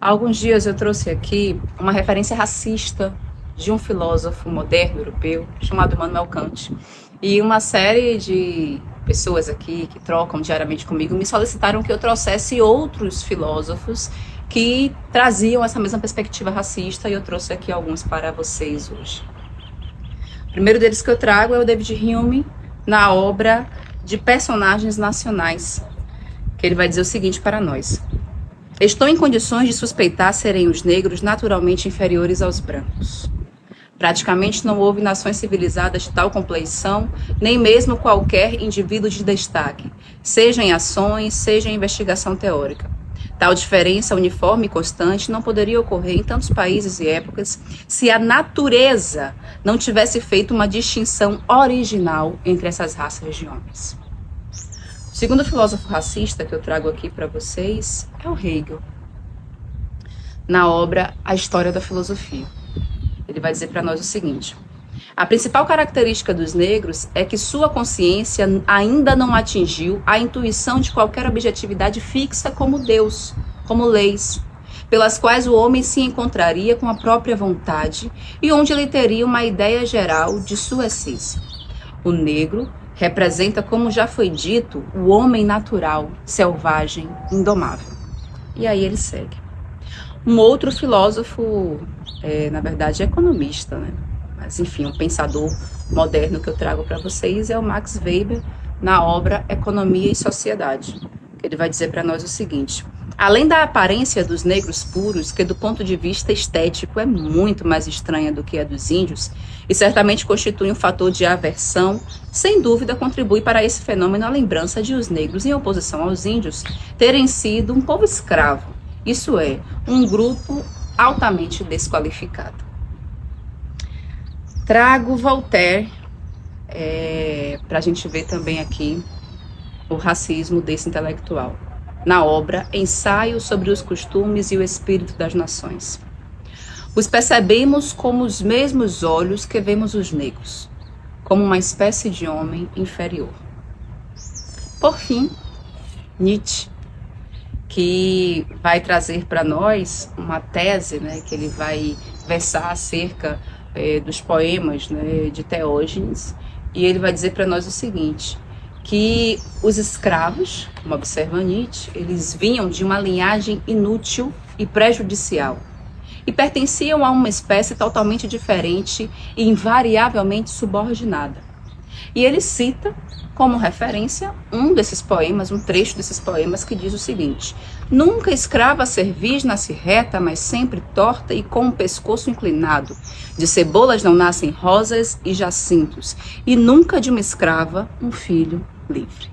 Há alguns dias eu trouxe aqui uma referência racista de um filósofo moderno europeu chamado Immanuel Kant. E uma série de pessoas aqui que trocam diariamente comigo me solicitaram que eu trouxesse outros filósofos que traziam essa mesma perspectiva racista, e eu trouxe aqui alguns para vocês hoje. O primeiro deles que eu trago é o David Hume, na obra de Personagens Nacionais, que ele vai dizer o seguinte para nós: estou em condições de suspeitar serem os negros naturalmente inferiores aos brancos. Praticamente não houve nações civilizadas de tal compleição, nem mesmo qualquer indivíduo de destaque, seja em ações, seja em investigação teórica. Tal diferença uniforme e constante não poderia ocorrer em tantos países e épocas se a natureza não tivesse feito uma distinção original entre essas raças de homens. O segundo filósofo racista que eu trago aqui para vocês é o Hegel, na obra A História da Filosofia. Ele vai dizer para nós o seguinte: a principal característica dos negros é que sua consciência ainda não atingiu a intuição de qualquer objetividade fixa como Deus, como leis, pelas quais o homem se encontraria com a própria vontade e onde ele teria uma ideia geral de sua essência. O negro representa, como já foi dito, o homem natural, selvagem, indomável. E aí ele segue. Um outro filósofo, na verdade economista, né? Mas enfim, um pensador moderno que eu trago para vocês é o Max Weber, na obra Economia e Sociedade. Ele vai dizer para nós o seguinte: além da aparência dos negros puros, que do ponto de vista estético é muito mais estranha do que a dos índios, e certamente constitui um fator de aversão, sem dúvida contribui para esse fenômeno a lembrança de os negros, em oposição aos índios, terem sido um povo escravo, isso é, um grupo altamente desqualificado. Trago Voltaire para a gente ver também aqui o racismo desse intelectual, na obra Ensaio sobre os Costumes e o Espírito das Nações. Os percebemos como os mesmos olhos que vemos os negros, como uma espécie de homem inferior. Por fim, Nietzsche, que vai trazer para nós uma tese, né, que ele vai versar acerca dos poemas, né, de Teógenes, e ele vai dizer para nós o seguinte: que os escravos, como observa Nietzsche, eles vinham de uma linhagem inútil e prejudicial e pertenciam a uma espécie totalmente diferente e invariavelmente subordinada. E ele cita como referência um desses poemas, um trecho desses poemas, que diz o seguinte: nunca escrava cerviz nasce reta, mas sempre torta e com o pescoço inclinado. De cebolas não nascem rosas e jacintos, e nunca de uma escrava um filho livre.